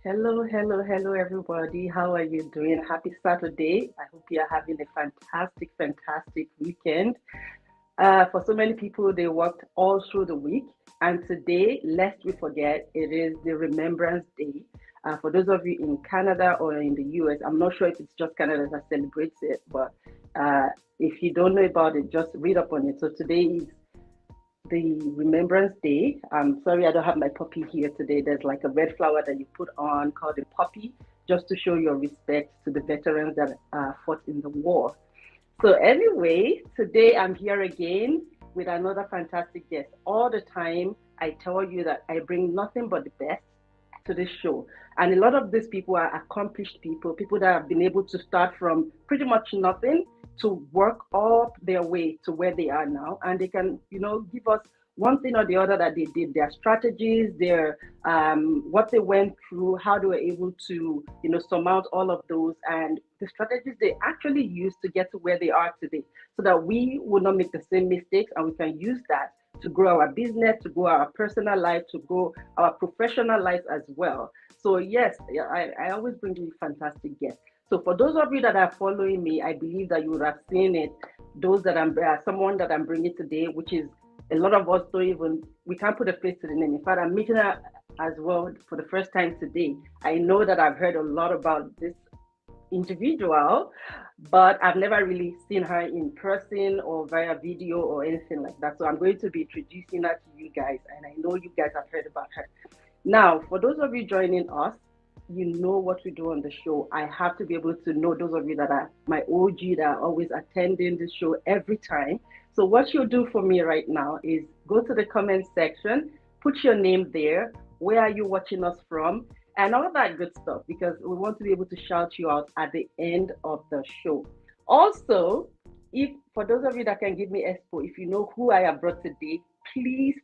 Hello, everybody. How are you doing? Happy Saturday. I hope you are having a fantastic weekend. For so many people, they worked all through the week. And today, lest we forget, it is the Remembrance Day. For those of you in Canada or in the US, I'm not sure if it's just Canada that celebrates it, but if you don't know about it, just read up on it. So today is the Remembrance Day. I'm sorry I don't have my puppy here today. There's like a red flower that you put on called a poppy, just to show your respect to the veterans that fought in the war. So anyway, today I'm here again with another fantastic guest. All the time, I tell you that I bring nothing but the best to this show. And a lot of these people are accomplished people, people that have been able to start from pretty much nothing to work up their way to where they are now. And they can, give us one thing or the other that they did, their strategies, their what they went through, how they were able to, surmount all of those and the strategies they actually used to get to where they are today, so that we will not make the same mistakes and we can use that to grow our business, to grow our personal life, to grow our professional life as well. So yes, I always bring you fantastic guests. So for those of you that are following me, I believe that you would have seen it. Those that someone that I'm bringing today, which is a lot of us don't even, we can't put a face to the name. In fact, I'm meeting her as well for the first time today. I know that I've heard a lot about this individual, but I've never really seen her in person or via video or anything like that. So I'm going to be introducing her to you guys, and I know you guys have heard about her. Now, for those of you joining us, you know what we do on the show. I have to be able to know those of you that are my OG that are always attending the show every time. So what you'll do for me right now is go to the comment section, put your name there, where are you watching us from, and all that good stuff, because we want to be able to shout you out at the end of the show. Also, if for those of you that can give me expo, if you know who I have brought today, please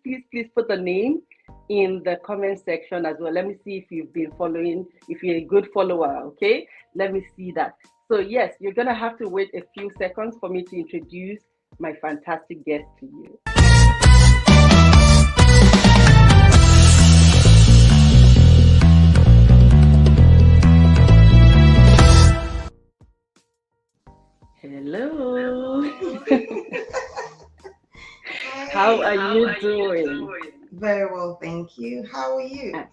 put the name in the comment section as well. Let me see if you've been following, if you're a good follower, okay? Let me see that. So yes, you're gonna have to wait a few seconds for me to introduce my fantastic guest to you. Hello. How are you doing? Very well, thank you. How are you?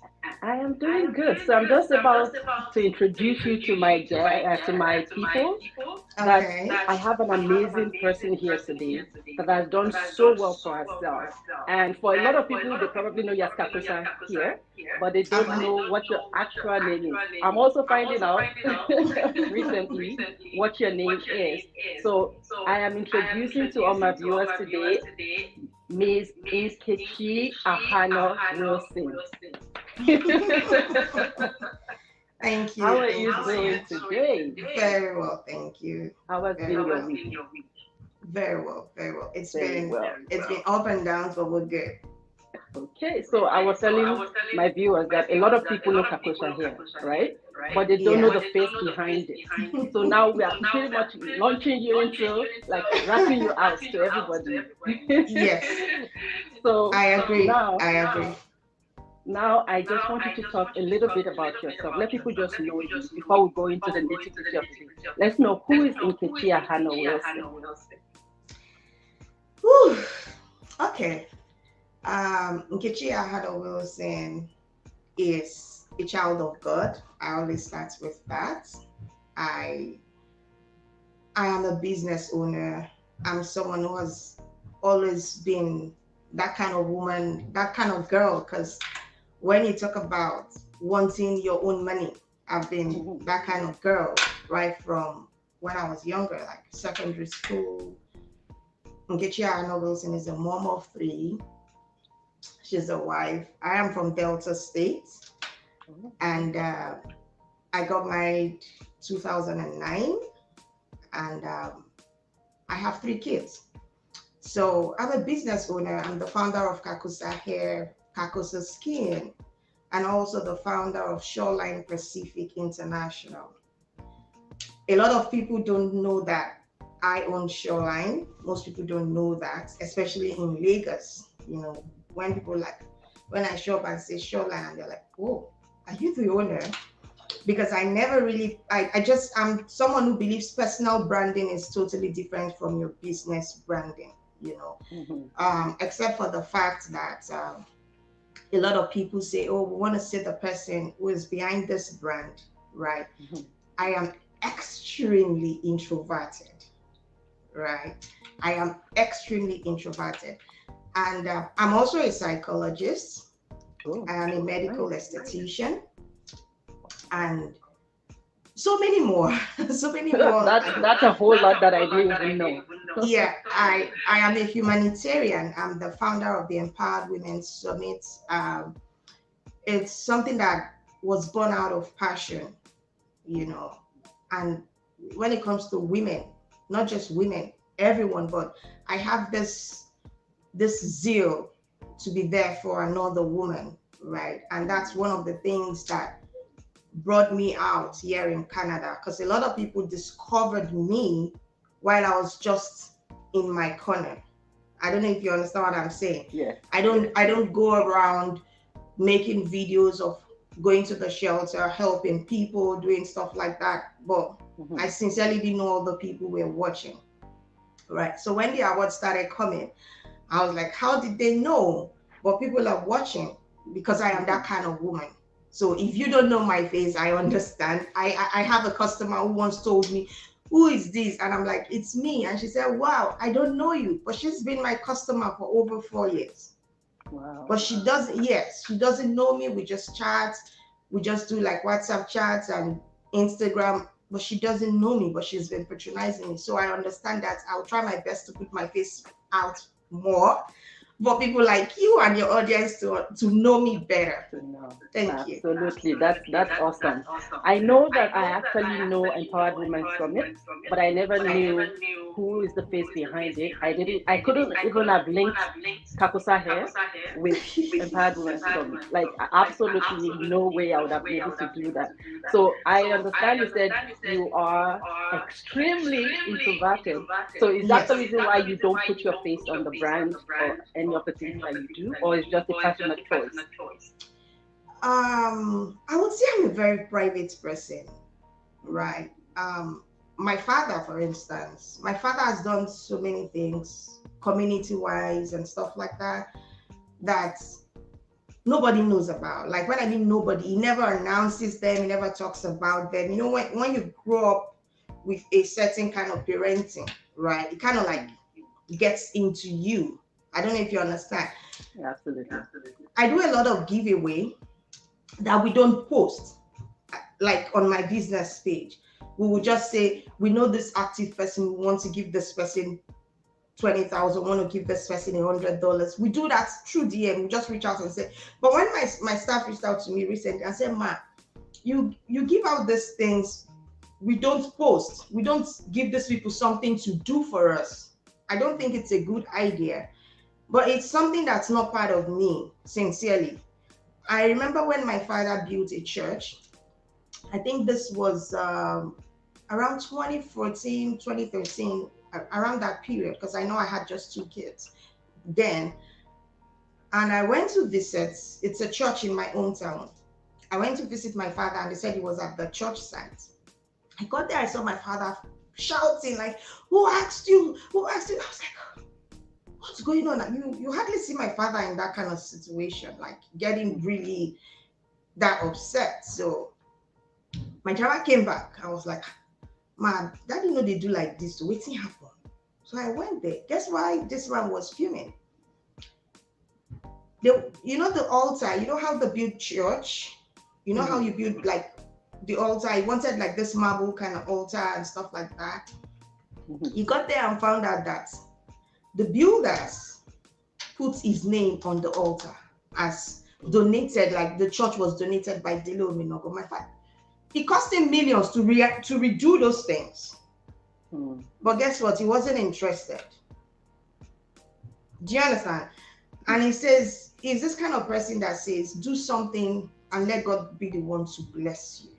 I am doing good. So I'm just about to introduce you to to my people. That Okay. I have an amazing person here today that has done so well for herself. And for a lot of people, they probably know Yaskakusa here, but they don't know what your actual name is. I'm also finding out recently what your name is. So I am introducing to all my viewers today Ms. Nkechi Ahanor Wilson. Thank you. How are Thank you you so doing much. today? Very well, thank you. How has Very been your well. week? Very well, very well. Very well. It's been up and downs, but we're good. Okay, so I was telling my viewers that a lot of people know Kakosha here, right? But they don't know Yeah. the face behind it. So now we are pretty much launching you into like rapping you out to everybody. Yes, So I agree. now, I agree. now I just want you to talk a little bit about yourself. Let people just know you before we go into the nitty gritty of it. Let's know who is Nkechi Ahanor Wilson. Whew. Okay. Nkechi Ahanor Wilson is a child of God. I always start with that. I I am a business owner. I'm someone who has always been that kind of woman, that kind of girl. Because when you talk about wanting your own money, I've been Mhm. that kind of girl right from when I was younger, like secondary school. Nkechi Ahanor Wilson is a mom of three. She's a wife. I am from Delta State, and I got married 2009, and I have three kids. So I'm a business owner. I'm the founder of Kakusa Hair, Kakusa Skin, and also the founder of Shoreline Pacific International. A lot of people don't know that I own Shoreline. Most people don't know that, especially in Lagos. You know, when people like, when I show up and say Shoreline, and they're like, oh. are you the owner? Because I never really, I'm someone who believes personal branding is totally different from your business branding, you know, except for the fact that a lot of people say, oh, we want to see the person who is behind this brand, right? I am extremely introverted, right? I am extremely introverted. And I'm also a psychologist. I am a medical esthetician. And so many more. So many more. That's a whole lot that I didn't even know. Yeah, I am a humanitarian. I'm the founder of the Empowered Women Summit. It's something that was born out of passion, you know. And when it comes to women, not just women, everyone, but I have this zeal to be there for another woman, right? And that's one of the things that brought me out here in Canada, because a lot of people discovered me while I was just in my corner. I don't know if you understand what I'm saying. Yeah. I don't go around making videos of going to the shelter, helping people, doing stuff like that. But I sincerely didn't know all the people were watching. Right. So when the awards started coming, I was like, how did they know? But people are watching because I am that kind of woman. So if you don't know my face, I understand. I have a customer who once told me, who is this? And I'm like, it's me. And she said, wow, I don't know you. But she's been my customer for over 4 years. Wow. But she doesn't know me. We just chat. We just do like WhatsApp chats and Instagram. But she doesn't know me, but she's been patronizing me. So I understand that. I'll try my best to put my face out more for people like you and your audience to know me better. Thank you. Absolutely. That's awesome. I know that I actually know Empowered Women Summit, but I never knew who is the face behind it. I couldn't even have linked Kakusa hair with Empowered Women Summit. Like absolutely no way I would have been able to do that. So I understand you said you are extremely introverted. So is that the reason why you don't put your face on the brand or any of the things that you do, or is just a passionate choice? I would say I'm a very private person, right? My father, for instance, my father has done so many things community-wise and stuff like that nobody knows about. Like when I mean nobody, he never announces them, he never talks about them. You know, when you grow up with a certain kind of parenting, right? It kind of like gets into you. I don't know if you understand. Absolutely. I do a lot of giveaway that we don't post, like on my business page. We will just say, we know this active person, we want to give this person 20,000, want to give this person $100. We do that through DM. We just reach out and say, but when my staff reached out to me recently, I said, Ma, you give out these things, we don't post. We don't give these people something to do for us. I don't think it's a good idea. But it's something that's not part of me, sincerely. I remember when my father built a church, I think this was around 2014, 2013, around that period, because I know I had just 2 kids then. And I went to visit, it's a church in my hometown. I went to visit my father and they said he was at the church site. I got there, I saw my father shouting like, who asked you? Who asked you? I was like, what's going on? You hardly see my father in that kind of situation, like getting really that upset. So my driver came back. I was like, man, daddy know they do like this. So waiting happen. So I went there. Guess why this man was fuming? You know the altar, you know how they build church? You know how you build like the altar? I wanted like this marble kind of altar and stuff like that. He got there and found out that the builders put his name on the altar as donated, like the church was donated by Dele Ominogo, my father. It cost him millions to redo those things. But guess what? He wasn't interested. Do you understand? And he says, he's this kind of person that says, do something and let God be the one to bless you.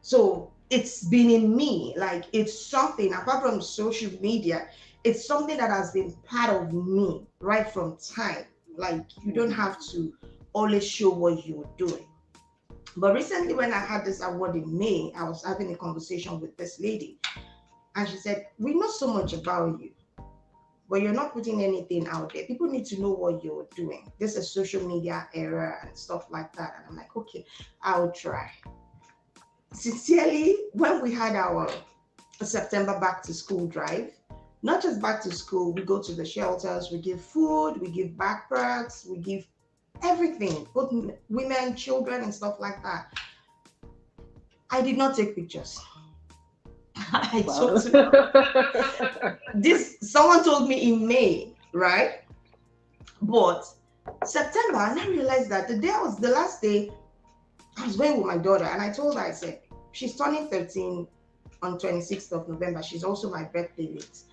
So it's been in me, like it's something, apart from social media, it's something that has been part of me right from time. Like you don't have to always show what you're doing. But recently, when I had this award in May, I was having a conversation with this lady, and she said, "We know so much about you, but you're not putting anything out there. People need to know what you're doing. This is social media era and stuff like that." And I'm like, "Okay, I'll try." Sincerely, when we had our September back to school drive, not just back to school, we go to the shelters, we give food, we give backpacks, we give everything, both women, children, and stuff like that. I did not take pictures. I Wow. took this, someone told me in May, right? But September, and I realized that the day was the last day I was going with my daughter, and I told her, I said, she's turning 13 on 26th of November. She's also my birthday date.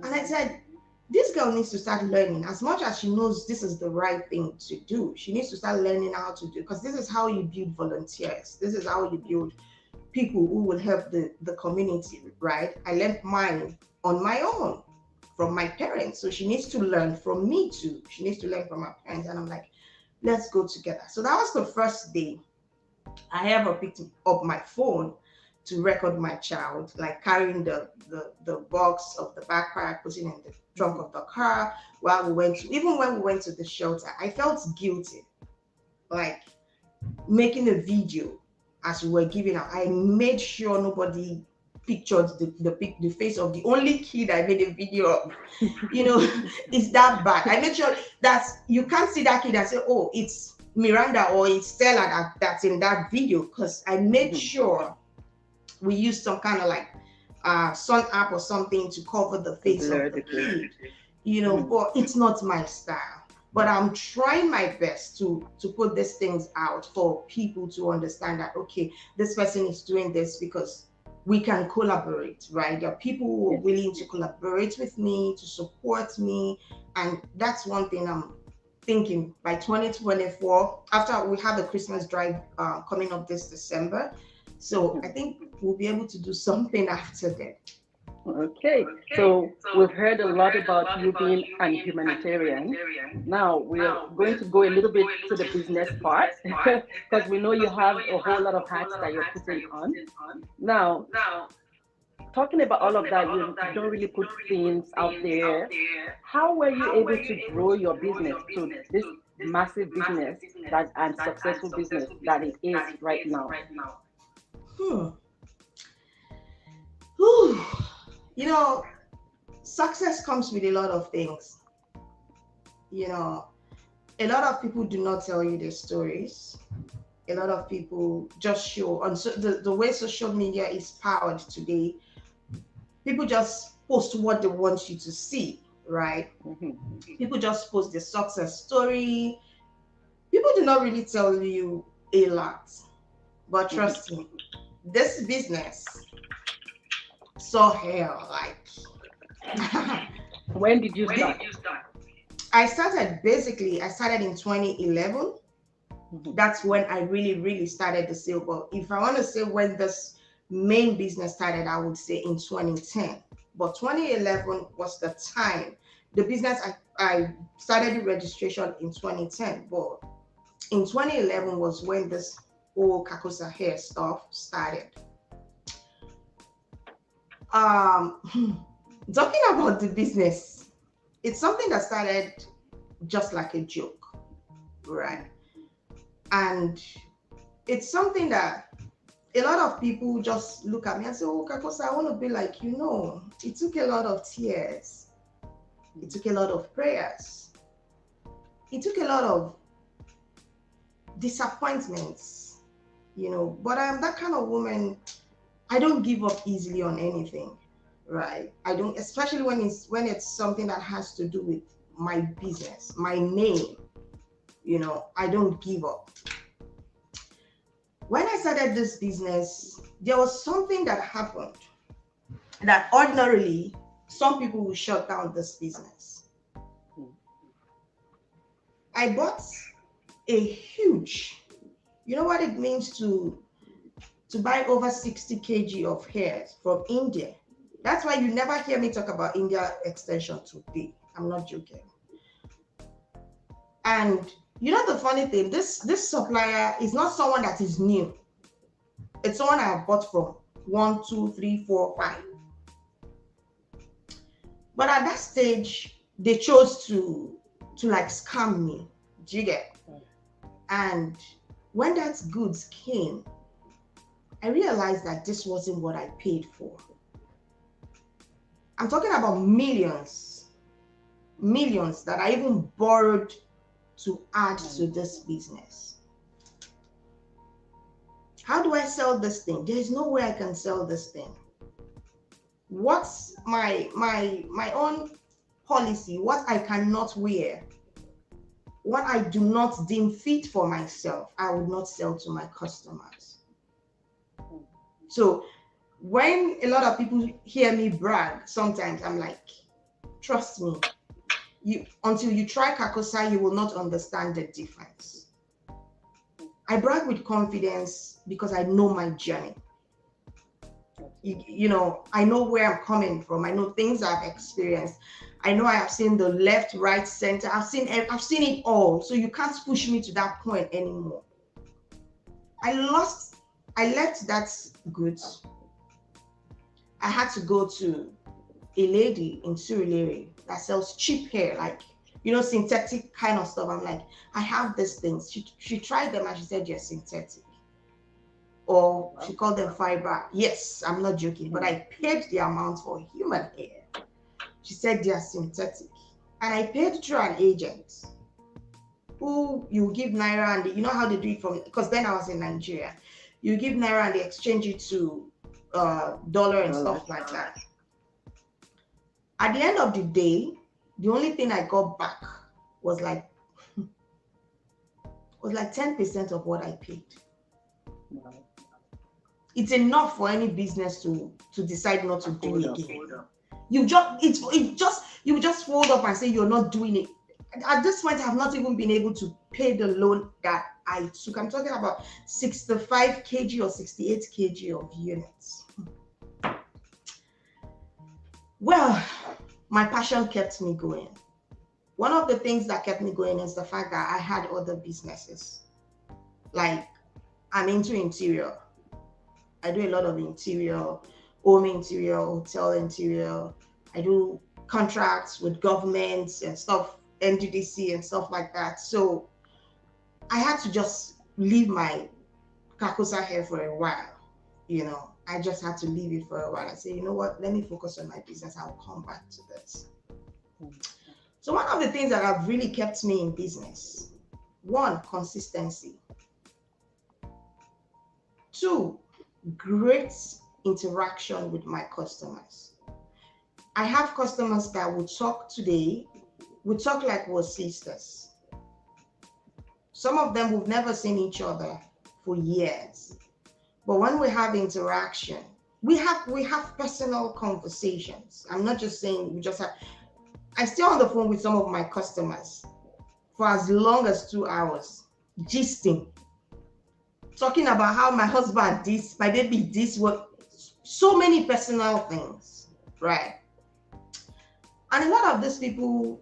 And I said, this girl needs to start learning. As much as she knows this is the right thing to do, she needs to start learning how to do, because this is how you build volunteers. This is how you build people who will help the community, right? I learned mine on my own from my parents. So she needs to learn from me too. She needs to learn from her parents. And I'm like, let's go together. So that was the first day I ever picked up my phone to record my child, like carrying the box of the backpack, putting in the trunk of the car while we went to, even when we went to the shelter, I felt guilty, like making a video as we were giving out. I made sure nobody pictured the face of the only kid I made a video of. You know, it's that bad. I made sure that you can't see that kid and say, oh, it's Miranda or it's Stella that's in that video, because I made sure we used some kind of like sun app or something to cover the face of the kid, you know, but it's not my style. But I'm trying my best to put these things out for people to understand that, okay, this person is doing this because we can collaborate, right? There are people who are willing to collaborate with me, to support me. And that's one thing I'm thinking by 2024, after we have a Christmas drive coming up this December. So I think we'll be able to do something after that. Okay, so we've heard a lot about you being an humanitarian. Now we're going to go a little bit to the business part because we know you have a whole lot of hats that you're putting on. Now, talking about all of that, you don't really put things out there. How were you able to grow your business to this massive business that and successful business that it is right now? Whew. You know, success comes with a lot of things. You know, a lot of people do not tell you their stories. A lot of people just show on the way social media is powered today. People just post what they want you to see, right? People just post their success story. People do not really tell you a lot. But trust me, this business saw hell, like. When did you start? I started in 2011. That's when I really started the sale. But if I want to say when this main business started, I would say in 2010. But 2011 was the time. The business, I started the registration in 2010. But in 2011 was when this whole Kakosa hair stuff started. Talking about the business, it's something that started just like a joke, right? And it's something that a lot of people just look at me and say, oh, Kakosa, I want to be like you. Know, it took a lot of tears. It took a lot of prayers. It took a lot of disappointments, you know, but I'm that kind of woman. I don't give up easily on anything, right? I don't, especially when it's something that has to do with my business, my name, you know, I don't give up. When I started this business, there was something that happened that ordinarily some people will shut down this business. I bought a huge, you know what it means to buy over 60 kg of hairs from India. That's why you never hear me talk about India extension today. I'm not joking. And You know the funny thing, this supplier is not someone that is new. It's someone I have bought from 1, 2, 3, 4, 5. But at that stage, they chose to like scam me. Do you get? And when that goods came, I realized that this wasn't what I paid for. I'm talking about millions that I even borrowed to add to this business. How do I sell this thing? There is no way I can sell this thing. What's my own policy? What I cannot wear, what I do not deem fit for myself, I would not sell to my customers. So when a lot of people hear me brag, sometimes I'm like, trust me, until you try Kakosa, you will not understand the difference. I brag with confidence because I know my journey. You know, I know where I'm coming from. I know things I've experienced. I know I have seen the left, right, center. I've seen it all. So you can't push me to that point anymore. I left that goods. I had to go to a lady in Surulere that sells cheap hair, like, you know, synthetic kind of stuff. I'm like, I have these things. She tried them and she said, you're synthetic. Or she called them fiber. Yes, I'm not joking, but I paid the amount for human hair. She said they are synthetic. And I paid through an agent who you give Naira and you know how they do it from, because then I was in Nigeria. You give Naira and they exchange it to dollar and stuff like that. At the end of the day, the only thing I got back was like 10% of what I paid. It's enough for any business to decide not to do it again. You just fold up and say you're not doing it. At this point, I have not even been able to pay the loan that I took. I'm talking about 65 kg or 68 kg of units. Well, my passion kept me going. One of the things that kept me going is the fact that I had other businesses. Like, I'm into interior. I do a lot of interior, home interior, hotel interior. I do contracts with governments and stuff, NGDC and stuff like that. So I had to just leave my Kakosa hair for a while. You know, I just had to leave it for a while. I said, you know what, let me focus on my business. I'll come back to this. So one of the things that have really kept me in business, 1, consistency. 2, great interaction with my customers. I have customers that will talk today, we talk like we're sisters. Some of them we've never seen each other for years. But when we have interaction, we have personal conversations. I'm not just saying we just have. I stay on the phone with some of my customers for as long as 2 hours, gisting, talking about how my husband this, my baby this, what, so many personal things, right? And a lot of these people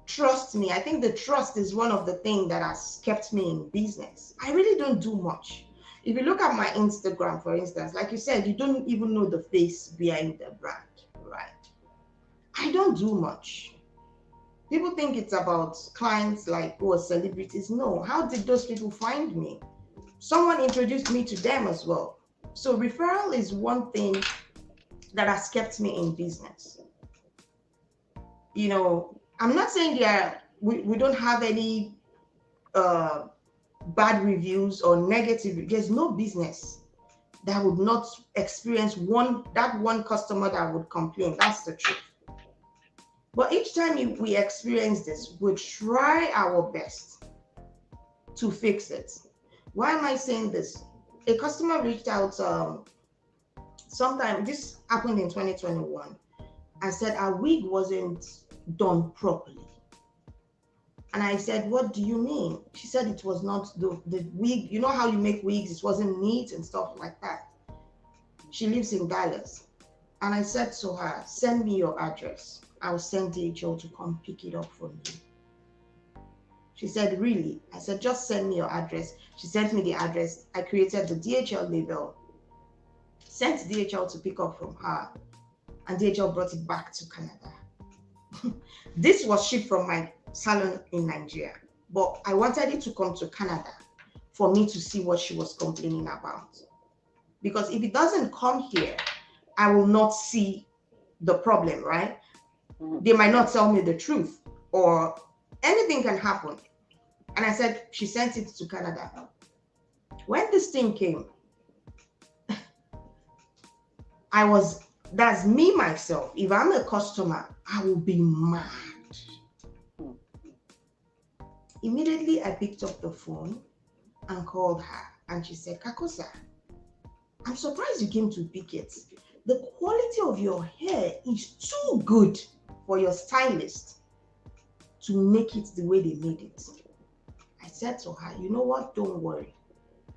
trust me. I think the trust is one of the things that has kept me in business. I really don't do much. If you look at my Instagram, for instance, like you said, you don't even know the face behind the brand, right? I don't do much. People think it's about clients like, oh, celebrities. No, how did those people find me? Someone introduced me to them as well. So referral is one thing that has kept me in business. You know, I'm not saying we don't have any bad reviews or negative. There's no business that would not experience one customer that would complain. That's the truth. But each time we experience this, we try our best to fix it. Why am I saying this? A customer reached out sometime, this happened in 2021, and said our wig wasn't done properly. And I said, what do you mean? She said it was not the wig, you know how you make wigs, it wasn't neat and stuff like that. She lives in Dallas. And I said to her, send me your address. I'll send DHL to come pick it up from you. She said, really? I said, just send me your address. She sent me the address. I created the DHL label, sent DHL to pick up from her, and DHL brought it back to Canada. This was shipped from my salon in Nigeria, but I wanted it to come to Canada for me to see what she was complaining about. Because if it doesn't come here, I will not see the problem, right? They might not tell me the truth, or anything can happen. And I said, she sent it to Canada. When this thing came, that's me myself. If I'm a customer, I will be mad. Immediately, I picked up the phone and called her. And she said, Kakosa, I'm surprised you came to pick it. The quality of your hair is too good for your stylist to make it the way they made it. I said to her, you know what? Don't worry.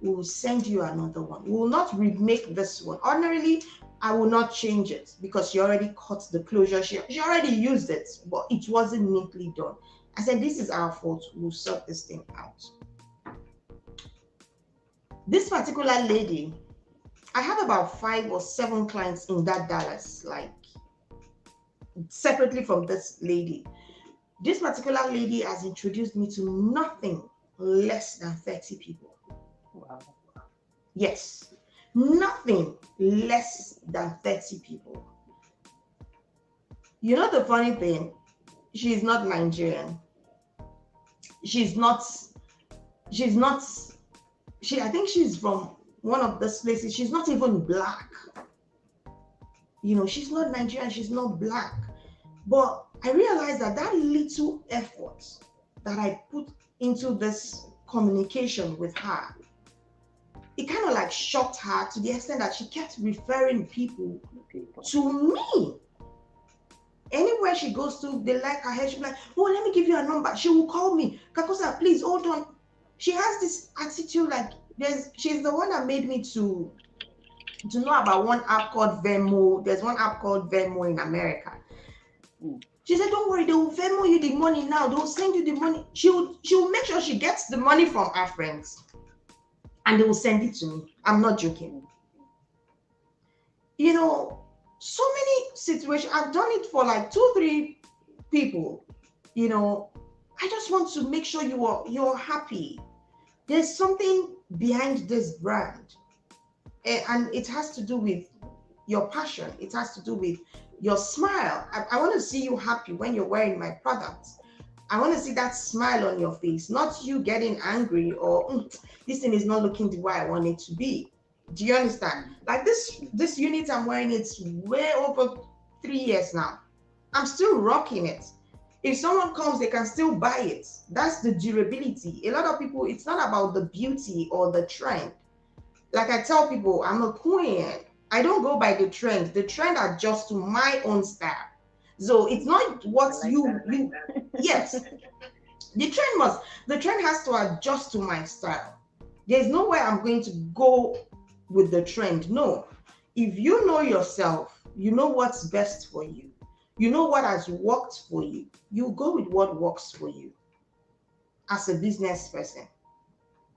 We will send you another one. We will not remake this one. Ordinarily, I will not change it because she already cut the closure. She already used it, but it wasn't neatly done. I said, this is our fault. We'll sort this thing out. This particular lady, I have about 5 or 7 clients in that Dallas, like separately from this lady. This particular lady has introduced me to nothing less than 30 people. Wow. Yes, nothing less than 30 people. You know the funny thing? She's not Nigerian. I think she's from one of those places. She's not even black. You know, she's not Nigerian, she's not black. But I realized that little effort that I put into this communication with her, it kind of like shocked her to the extent that she kept referring people to me. Anywhere she goes to, they like her hair. She'll be like, oh, let me give you a number. She will call me. Kakosa, please hold on. She has this attitude like she's the one that made me to know about one app called Venmo. There's one app called Venmo in America. She said, don't worry, they will Venmo you the money now. They will send you the money. She will make sure she gets the money from her friends and they will send it to me. I'm not joking. You know, so many situations. I've done it for like 2-3 people. You know, I just want to make sure you're happy. There's something behind this brand. And it has to do with your passion. It has to do with your smile. I want to see you happy when you're wearing my products. I want to see that smile on your face, not you getting angry or this thing is not looking the way I want it to be. Do you understand? Like this unit I'm wearing, it's way over 3 years now. I'm still rocking it. If someone comes, they can still buy it. That's the durability. A lot of people, it's not about the beauty or the trend. Like I tell people, I'm a queen. I don't go by the trend. The trend adjusts to my own style. So it's not what yes. The trend has to adjust to my style. There's no way I'm going to go with the trend. No. If you know yourself, you know what's best for you. You know what has worked for you. You go with what works for you. As a business person,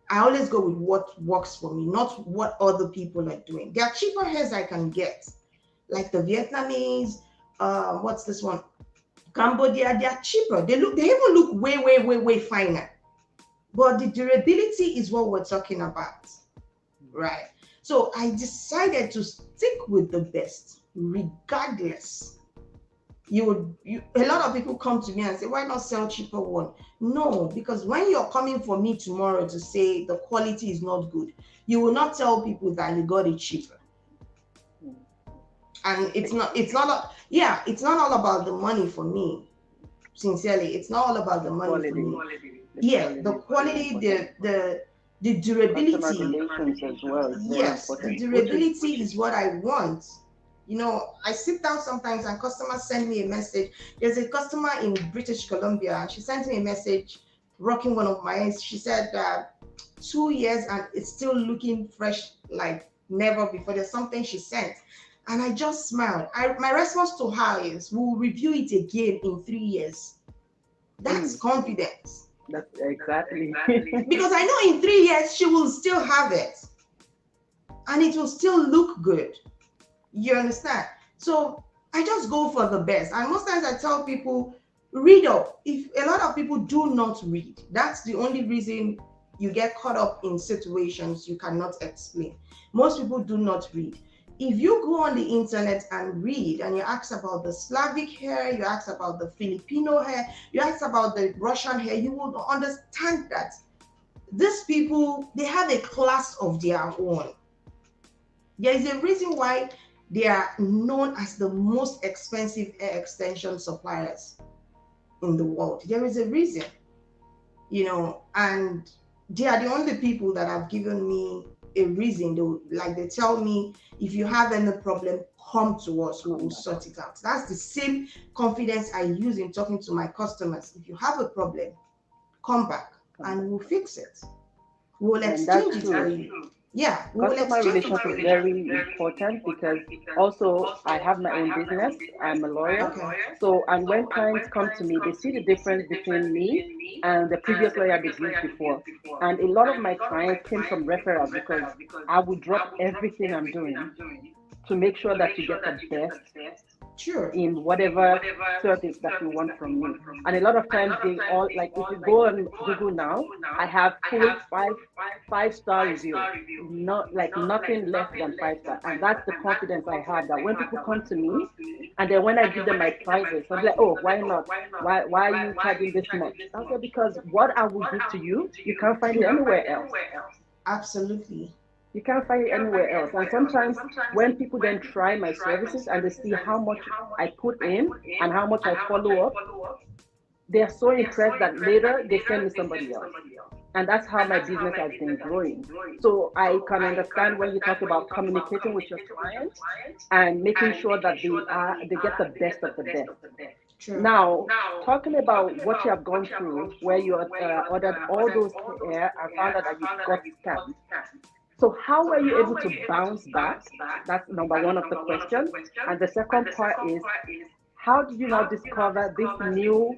I always go with what works for me, not what other people are doing. There are cheaper hairs I can get, like the Vietnamese. What's this one? Cambodia. They are cheaper. They even look way finer. But the durability is what we're talking about, right? So I decided to stick with the best, regardless. A lot of people come to me and say, why not sell cheaper one? No, because when you're coming for me tomorrow to say the quality is not good, you will not tell people that you got it cheaper. And it's not all about the money for me. Sincerely, it's not all about the money for me. The quality, the durability. As well. Yes, the durability is what I want. You know, I sit down sometimes and customers send me a message. There's a customer in British Columbia and she sent me a message rocking one of my hands. She said 2 years and it's still looking fresh like never before. There's something she sent. And I just smiled. My response to her is, we'll review it again in 3 years. That's confidence. That's exactly. Because I know in 3 years she will still have it and it will still look good. You understand? So I just go for the best. And most times I tell people, read up. If a lot of people do not read, that's the only reason you get caught up in situations you cannot explain. Most people do not read. If you go on the internet and read and you ask about the Slavic hair, you ask about the Filipino hair, you ask about the Russian hair, you will understand that these people, they have a class of their own. There is a reason why they are known as the most expensive hair extension suppliers in the world. There is a reason, and they are the only people that have given me a reason. They tell me, if you have any problem, come to us, we will sort it out. That's the same confidence I use in talking to my customers. If you have a problem, come back and we'll fix it. We'll exchange it for you. Yeah, customer relations is very important because also I have my own business. I'm a lawyer. Okay. So, and when clients come to me, they see the difference between me and the previous lawyer they used before. And a lot of my clients came from referrals because I would drop everything I'm doing to make sure that you get the best in whatever service that you want from me. And a lot of times they all, like, if you go on Google now, I have full five-star reviews, not like nothing less than 5 star. And that's the confidence I have that when people come to me and then when I give them my prices, I'm like, oh, why not? Why are you charging this much? I say, because what I will give to you, you can't find it anywhere else. Absolutely. You can't find it anywhere else. And sometimes when people then try my services and they see how much I put in and how much I follow up, they're so impressed that later they send me somebody else. And that's how my business has been growing. So I can understand when you talk about communicating with your clients and making sure that they get the best of the best. True. Now, talking about what you have gone through, where you ordered all those hair and found out that you got scammed. So how were you able to bounce back? That's number one of the question. And the second part is, how did you now discover this new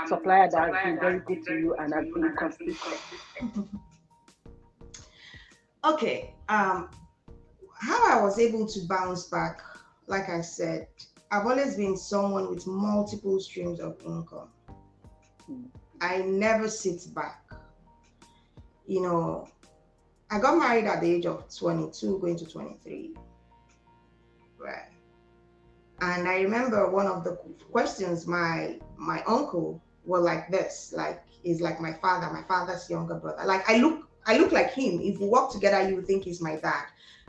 supplier that has been very good to you and has been consistent? Okay. How I was able to bounce back, like I said, I've always been someone with multiple streams of income. I never sit back. I got married at the age of 22, going to 23. Right. And I remember one of the questions my uncle were like this, like, he's like my father's younger brother. Like I look like him. If we walk together, you would think he's my dad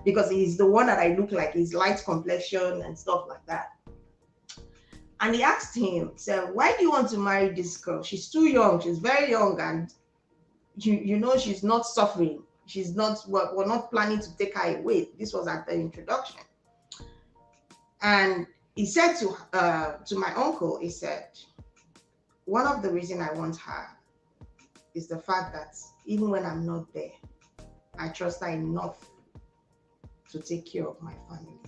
because he's the one that I look like. He's light complexion and stuff like that. And he asked him, so why do you want to marry this girl? She's too young. She's very young, and she's not suffering. She's not, we're not planning to take her away. This was at the introduction. And he said to my uncle, he said, one of the reasons I want her is the fact that even when I'm not there, I trust her enough to take care of my family.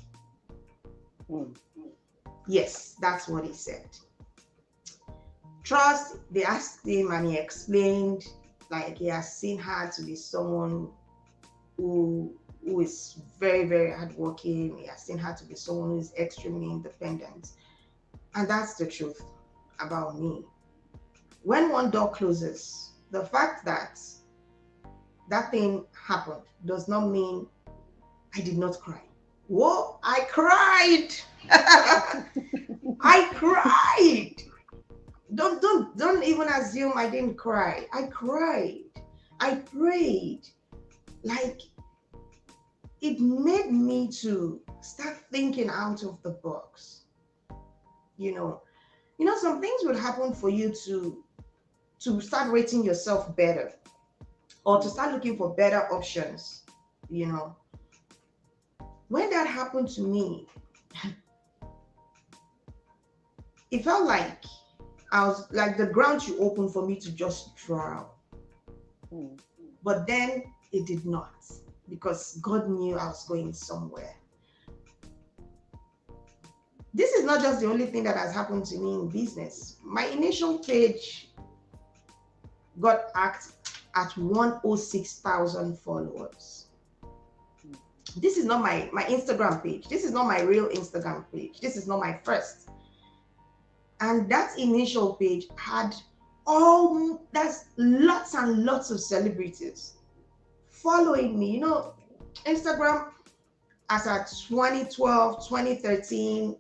Yes, that's what he said. Trust, they asked him and he explained, like, he has seen her to be someone who is very, very hardworking. He has seen her to be someone who is extremely independent. And that's the truth about me. When one door closes, the fact that that thing happened does not mean I did not cry. Whoa, I cried. I cried. Don't even assume I didn't cry. I cried. I prayed. Like, it made me to start thinking out of the box. Some things would happen for you to start rating yourself better or to start looking for better options. When that happened to me, it felt like I was like the ground should open for me to just drown. But then it did not, because God knew I was going somewhere. This is not just the only thing that has happened to me in business. My initial page got hacked at 106,000 followers. This is not my Instagram page. This is not my real Instagram page. This is not my first. And that initial page had that's lots and lots of celebrities following me. You know, Instagram as at 2012, 2013,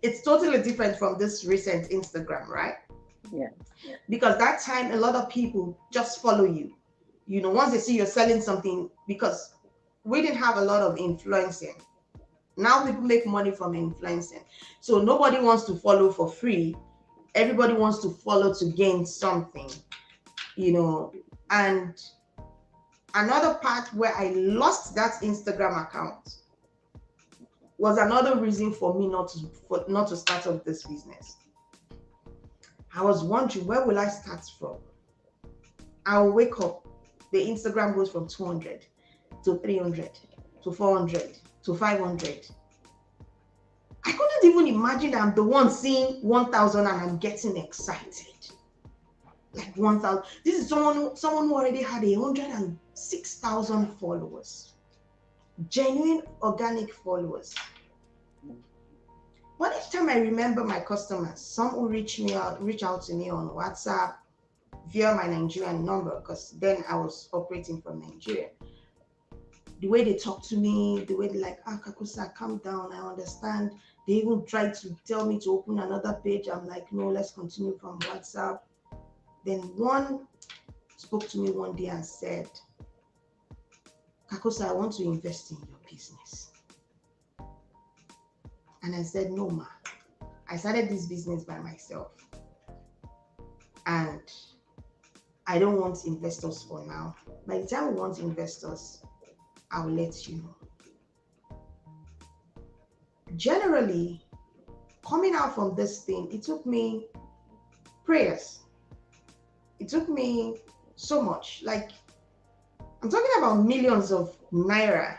it's totally different from this recent Instagram, right? Yeah. Because that time a lot of people just follow you. You know, once they see you're selling something, because we didn't have a lot of influencing. Now people make money from influencing. So nobody wants to follow for free. Everybody wants to follow to gain something, you know. And another part where I lost that Instagram account was another reason for me not to start up this business. I was wondering, where will I start from? I'll wake up, the Instagram goes from 200 to 300 to 400 to 500. I couldn't even imagine that I'm the one seeing 1,000 and I'm getting excited. Like 1,000. This is someone who already had 106,000 followers. Genuine organic followers. But each time I remember my customers, some will reach out to me on WhatsApp via my Nigerian number, because then I was operating from Nigeria. The way they talk to me, the way they're like, Kakusa, calm down, I understand. They even tried to tell me to open another page. I'm like, no, let's continue from WhatsApp. Then one spoke to me one day and said, Kakusa, I want to invest in your business. And I said, no, ma. I started this business by myself. And I don't want investors for now. By the time we want investors, I will let you know. Generally, coming out from this thing, it took me prayers. It took me so much. Like, I'm talking about millions of naira,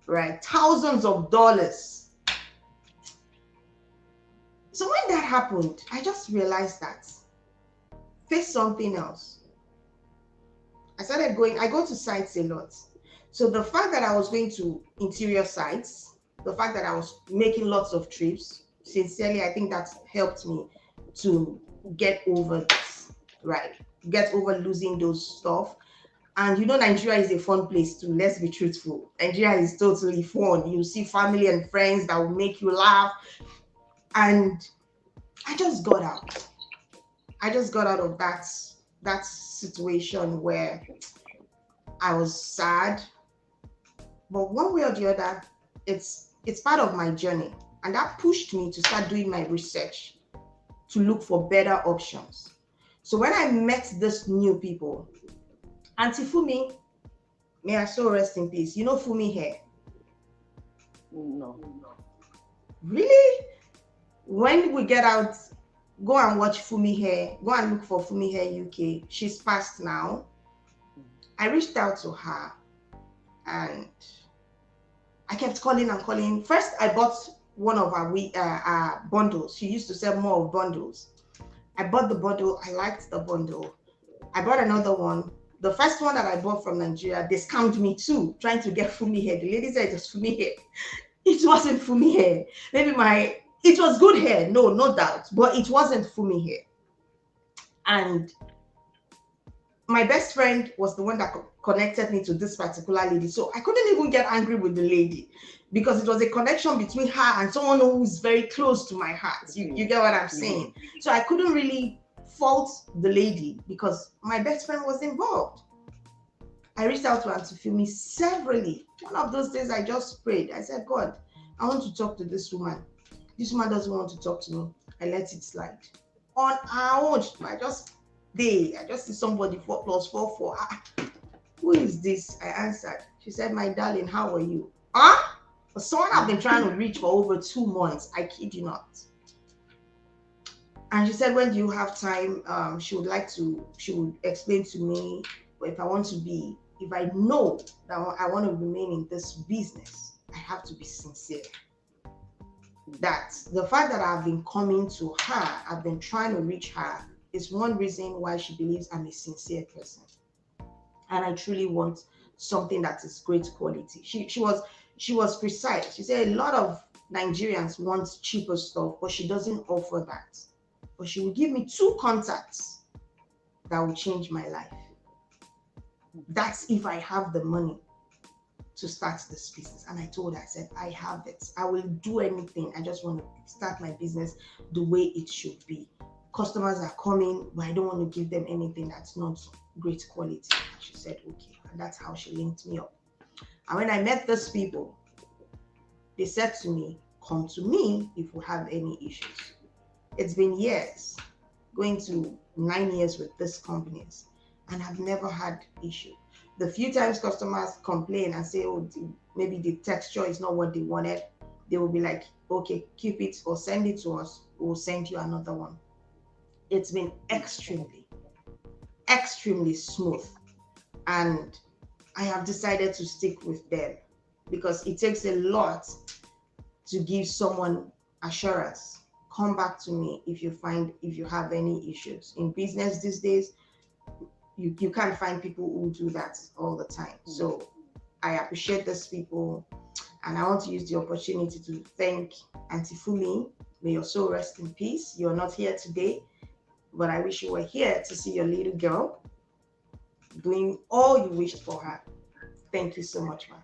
right? Thousands of dollars. So when that happened, I just realized that face something else. I started going, I go to sites a lot. So the fact that I was going to interior sites, the fact that I was making lots of trips, sincerely, I think that helped me to get over this, right? Get over losing those stuff. And you know, Nigeria is a fun place too. Let's be truthful. Nigeria is totally fun. You see family and friends that will make you laugh. And I just got out. I just got out of that situation where I was sad. But one way or the other, it's part of my journey. And that pushed me to start doing my research to look for better options. So when I met these new people, Auntie Fumi, may I so rest in peace. You know Fumi hair? No. Really? When we get out, go and watch Fumi hair. Go and look for Fumi hair UK. She's passed now. I reached out to her and I kept calling and calling. First, I bought one of our bundles. She used to sell more of bundles. I bought the bundle. I liked the bundle. I bought another one. The first one that I bought from Nigeria, they scammed me too, trying to get Fumi hair. The lady said it was Fumi hair. It wasn't Fumi hair. It was good hair, no doubt, but it wasn't Fumi hair. And my best friend was the one that connected me to this particular lady. So I couldn't even get angry with the lady because it was a connection between her and someone who's very close to my heart. You get what I'm saying? So I couldn't really fault the lady because my best friend was involved. I reached out to Auntie Fumi severally. One of those days I just prayed. I said, God, I want to talk to this woman. This woman doesn't want to talk to me. I let it slide. On our own, I just see somebody 4 + 4 4. Who is this? I answered. She said, my darling, how are you? For someone I've been trying to reach for over 2 months. I kid you not. And she said, when do you have time? She would explain to me if I know that I want to remain in this business, I have to be sincere. That the fact that I've been coming to her, I've been trying to reach her It's one reason why she believes I'm a sincere person. And I truly want something that is great quality. She was precise. She said a lot of Nigerians want cheaper stuff, but she doesn't offer that. But she will give me 2 contacts that will change my life. That's if I have the money to start this business. And I told her, I said, I have it. I will do anything. I just want to start my business the way it should be. Customers are coming, but I don't want to give them anything that's not great quality. And she said, okay. And that's how she linked me up. And when I met those people, they said to me, come to me if you have any issues. It's been years, going to 9 years with these companies, and I've never had issue. The few times customers complain and say, oh, maybe the texture is not what they wanted, they will be like, okay, keep it or send it to us. We'll send you another one. It's been extremely smooth. And I have decided to stick with them because it takes a lot to give someone assurance. Come back to me if you have any issues. In business these days, you can't find people who do that all the time. So I appreciate these people, and I want to use the opportunity to thank Auntie Fumi. May your soul rest in peace. You're not here today, but I wish you were here to see your little girl doing all you wished for her. Thank you so much, ma'am.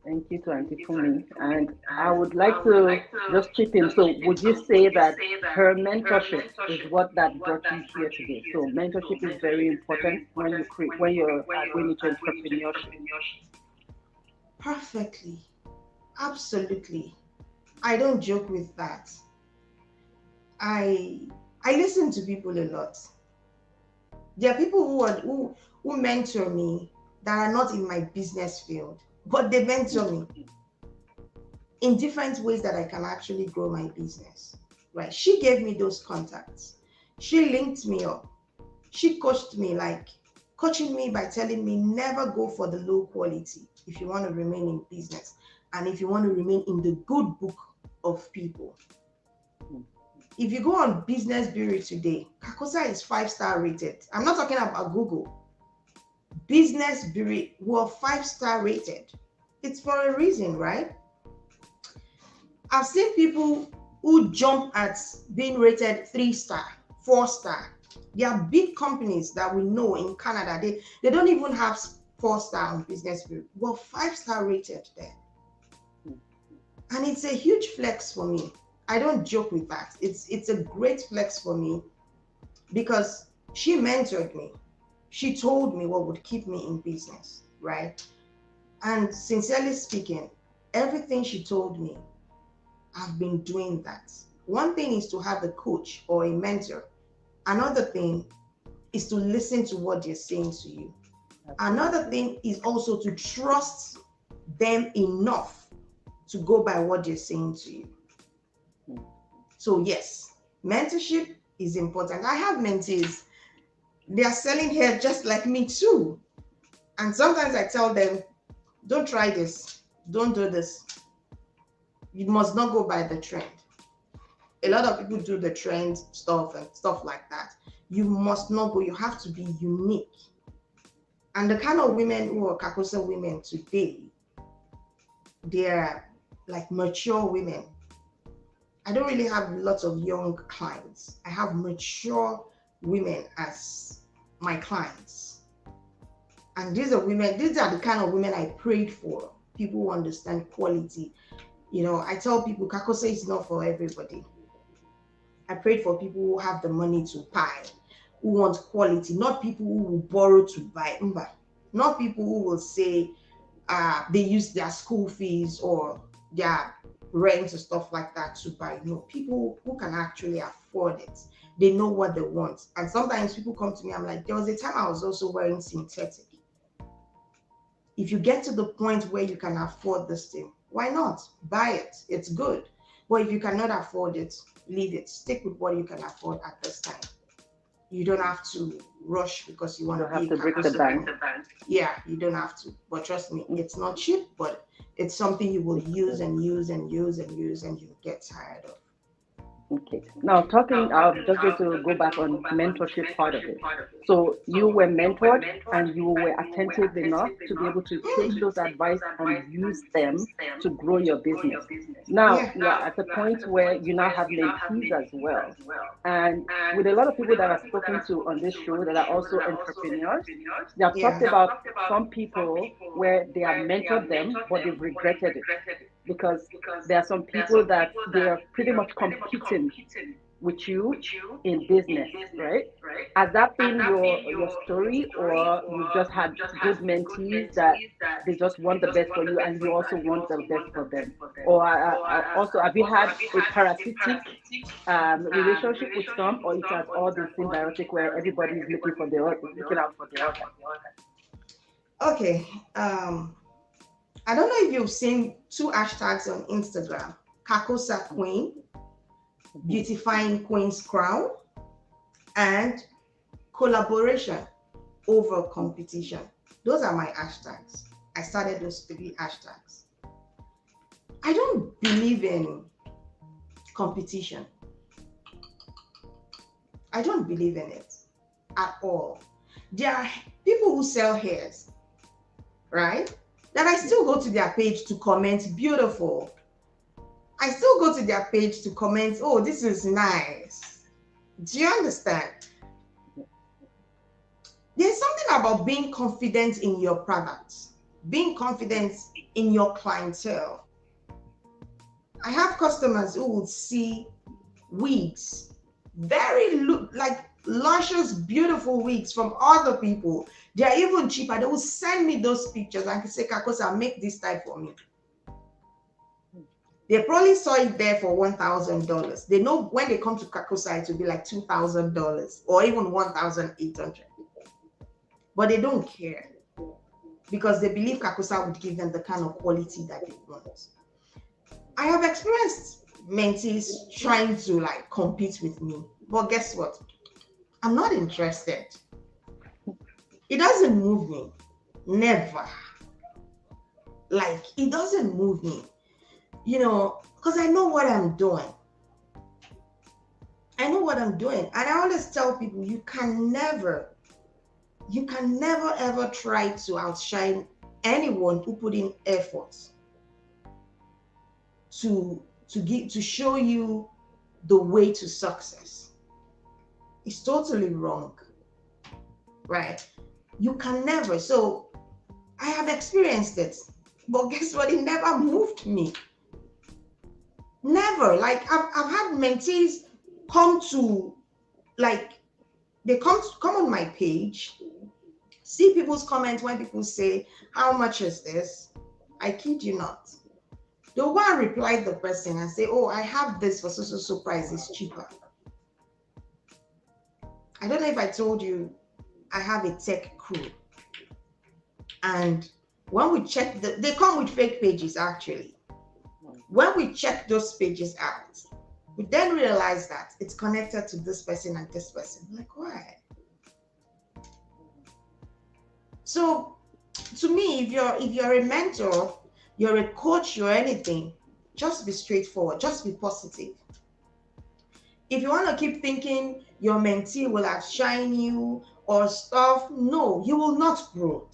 Thank you to Auntie Fumi. And I would like to just chip in. So would you say that her mentorship is what that brought you here today? So mentorship is very important when you're going into entrepreneurship. Perfectly. Absolutely. I don't joke with that. I listen to people a lot. There are people who mentor me that are not in my business field, but they mentor me in different ways that I can actually grow my business, right? She gave me those contacts. She linked me up. She coached me, like coaching me by telling me never go for the low quality if you want to remain in business and if you want to remain in the good book of people. If you go on Business Bureau today, Kakosa is 5-star rated. I'm not talking about Google. Business Bureau were 5-star rated. It's for a reason, right? I've seen people who jump at being rated 3-star, 4-star. There are big companies that we know in Canada. They don't even have 4-star on Business Bureau. We're 5-star rated there. And it's a huge flex for me. I don't joke with that. It's a great flex for me because she mentored me. She told me what would keep me in business, right? And sincerely speaking, everything she told me, I've been doing that. One thing is to have a coach or a mentor. Another thing is to listen to what they're saying to you. Another thing is also to trust them enough to go by what they're saying to you. So yes, mentorship is important. I have mentees. They are selling hair just like me too. And sometimes I tell them, don't try this. Don't do this. You must not go by the trend. A lot of people do the trend stuff and stuff like that. You must not go. You have to be unique. And the kind of women who are Kakosa women today, they're like mature women. I don't really have lots of young clients. I have mature women as my clients. And these are the kind of women I prayed for. People who understand quality. You know, I tell people Kakosa is not for everybody. I prayed for people who have the money to buy, who want quality, not people who will borrow to buy. Not people who will say they use their school fees or their rent and stuff like that to buy. No, people who can actually afford it. They know what they want. And sometimes people come to me, I'm like, there was a time I was also wearing synthetic. If you get to the point where you can afford this thing, why not? Buy it. It's good. But if you cannot afford it, leave it. Stick with what you can afford at this time. You don't have to rush because you want to have to break the bank. Yeah, you don't have to. But trust me, it's not cheap, but it's something you will use and use and use and use and you get tired of. Okay. Now, talking, I'm just going to go back on mentorship part of it. So, you were mentored and you were attentive enough to be able to take those advice and use them to grow your business. Now, Yeah. you're at the point where you now have mentees as well. And with a lot of people that I've spoken to on this show that are also entrepreneurs, they have talked Yeah. about some people where they have mentored them, but they've regretted it because there are some people that they are pretty much competing with you in business, right? Has that been your story, or you've just had good mentees that they just want the best for you, and you also want the best for them? Or also, have you had a parasitic relationship with some, or it has all been symbiotic where everybody is looking for looking out for the other? Okay. I don't know if you've seen two hashtags on Instagram: Kakosa Queen, Mhm. beautifying Queen's crown, and collaboration over competition. Those are my hashtags. I started those three hashtags. I don't believe in competition. I don't believe in it at all. There are people who sell hairs, right? That I still go to their page to comment, beautiful. I still go to their page to comment, oh, this is nice. Do you understand? There's something about being confident in your products, being confident in your clientele. I have customers who would see wigs, like luscious, beautiful wigs from other people. They are even cheaper. They will send me those pictures and say, Kakosa, make this type for me. They probably saw it there for $1,000. They know when they come to Kakosa, it will be like $2,000 or even 1,800. But they don't care because they believe Kakosa would give them the kind of quality that they want. I have experienced mentees trying to like compete with me, but guess what? I'm not interested. It doesn't move me. Never. Like, it doesn't move me, because I know what I'm doing. I know what I'm doing. And I always tell people you can never ever try to outshine anyone who put in effort to show you the way to success. It's totally wrong, right? You can never. So I have experienced it, but guess what? It never moved me. Never. Like I've had mentees come to, like, they come on my page, see people's comments when people say, how much is this? I kid you not. They'll go and reply the person and say, oh, I have this for so price, it's cheaper. I don't know if I told you, I have a tech crew. And when we check, they come with fake pages actually. When we check those pages out, we then realize that it's connected to this person and this person. Like, why? So to me, if you're a mentor, you're a coach, you're anything, just be straightforward, just be positive. If you want to keep thinking your mentee will outshine you or stuff, no, you will not grow.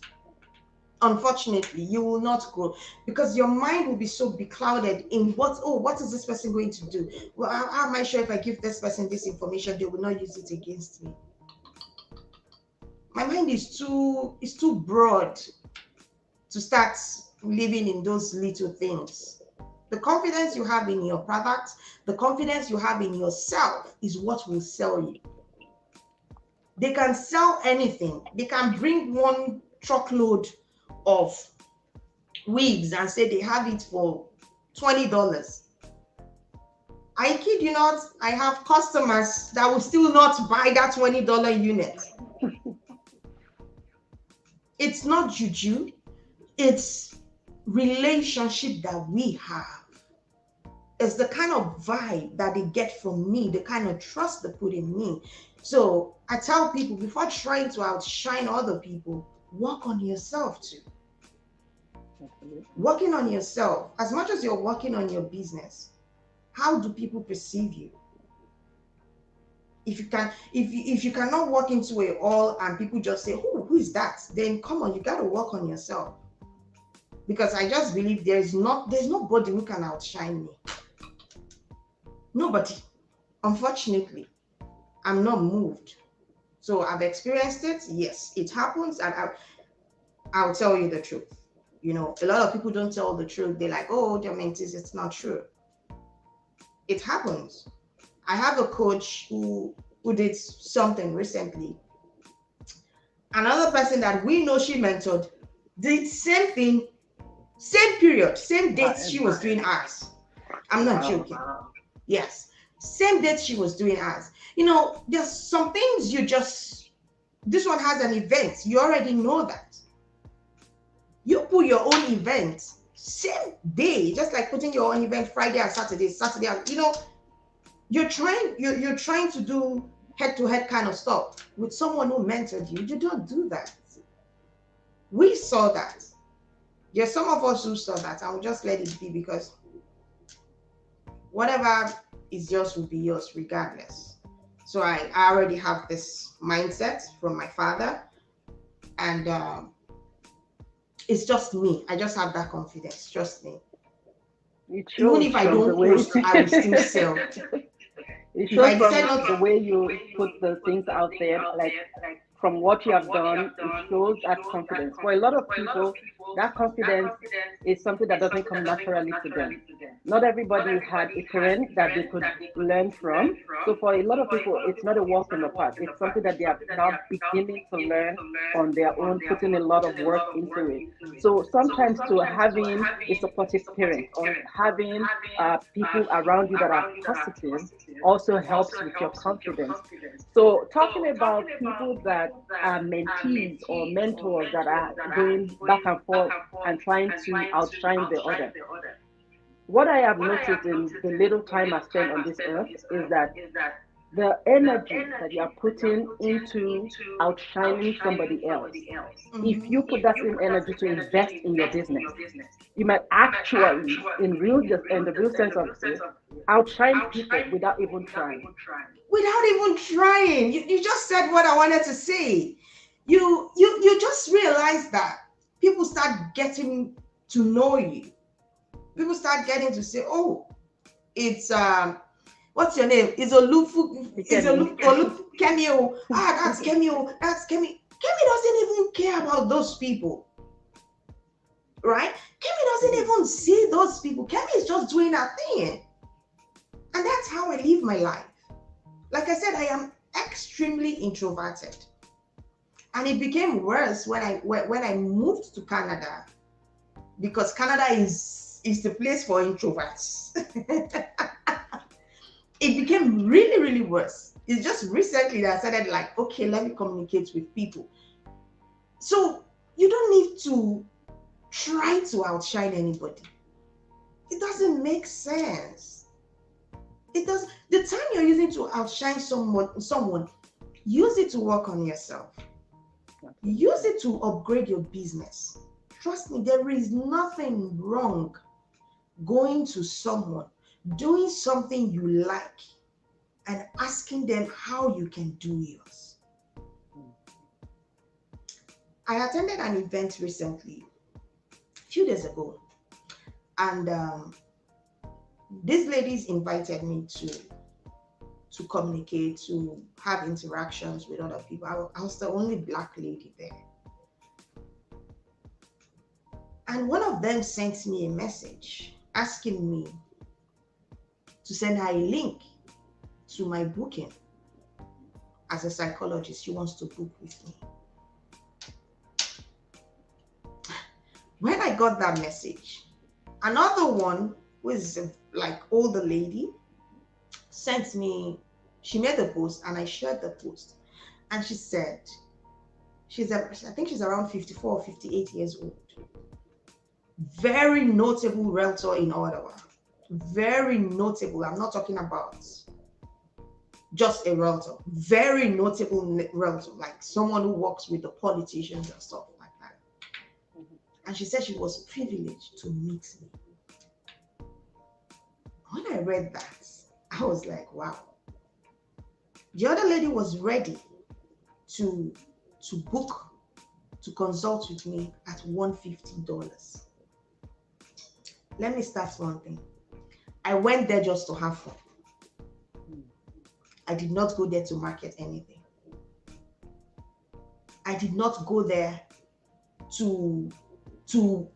Unfortunately, you will not grow because your mind will be so beclouded in what is this person going to do? Well, how am I sure if I give this person this information, they will not use it against me? My mind is too broad to start living in those little things. The confidence you have in your product, the confidence you have in yourself is what will sell you. They can sell anything. They can bring one truckload of wigs and say they have it for $20. I kid you not, I have customers that will still not buy that $20 unit. It's not juju, it's relationship that we have. It's the kind of vibe that they get from me, the kind of trust they put in me. So I tell people, before trying to outshine other people, work on yourself too. Absolutely. Working on yourself, as much as you're working on your business, how do people perceive you? if you cannot walk into a hall and people just say, who is that? Then come on, you got to work on yourself. Because I just believe there's nobody who can outshine me. Nobody. Unfortunately, I'm not moved. So I've experienced it. Yes, it happens, and I'll tell you the truth. You know, a lot of people don't tell the truth. They're like, oh, their mentees, it's not true. It happens. I have a coach who did something recently. Another person that we know she mentored did same thing, same period, same date she was doing ours. I'm not joking. Yes, same date she was doing ours. You know, there's some things this one has an event. You already know that. You put your own event same day, just like putting your own event Friday and Saturday, you know, you're trying to do head-to-head kind of stuff with someone who mentored you. You don't do that. We saw that. There's some of us who saw that, and we'll just let it be, because whatever is yours will be yours regardless. So I already have this mindset from my father, and it's just me. I just have that confidence. Trust me. Even if I don't post, I will still sell. It shows from the way you put the things out there, like from what you have done, it shows that confidence. For a lot of people, that confidence is something that doesn't come naturally to them. Not everybody had a parent that they could learn from. So for a lot of people, it's not a walk in the park. It's something that they are now beginning to learn on their own, putting a lot of work into it. So sometimes to having a supportive parent or having people around you that are positive also helps with your confidence. So talking about people that are mentees or mentors that are going back and forth and trying to outshine the other. What I have noticed in the little time I spent on this earth is that the energy that you are putting into outshining somebody else, if you put that same energy to invest in your business, you might actually, in the real sense of it, outshine people without even trying. Without even trying. You just said what I wanted to say. You just realize that people start getting to know you. People start getting to say, oh, it's what's your name? It's Kemio. That's Kemio. That's Kemi. Kemi doesn't even care about those people. Right? Kemi doesn't even see those people. Kemi is just doing her thing. And that's how I live my life. Like I said, I am extremely introverted. And it became worse when I moved to Canada, because Canada is the place for introverts. It became really, really worse. It's just recently that I started like, okay, let me communicate with people. So you don't need to try to outshine anybody. It doesn't make sense. It does. The time you're using to outshine someone, use it to work on yourself. Use it to upgrade your business. Trust me, there is nothing wrong going to someone, doing something you like, and asking them how you can do yours. I attended an event recently, a few days ago, and these ladies invited me to communicate, to have interactions with other people. I was the only Black lady there. And one of them sent me a message asking me to send her a link to my booking as a psychologist. She wants to book with me. When I got that message, another one who is like older lady sent me, she made a post and I shared the post. And she said, I think she's around 54 or 58 years old. Very notable realtor in Ottawa. Very notable. I'm not talking about just a realtor. Very notable realtor, like someone who works with the politicians and stuff like that. And she said she was privileged to meet me. When I read that, I was like, wow. The other lady was ready to book to consult with me at $150. Let me start one thing. I went there just to have fun. I did not go there to market anything. I did not go there to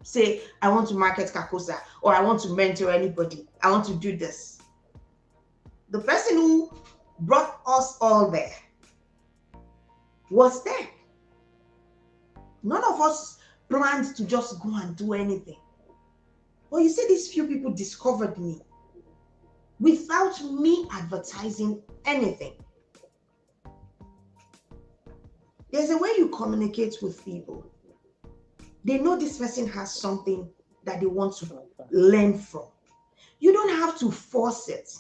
say I want to market Kakosa or I want to mentor anybody. I want to do this. The person who brought us all there was there. None of us planned to just go and do anything. But you see, these few people discovered me without me advertising anything. There's a way you communicate with people. They know this person has something that they want to learn from. You don't have to force it.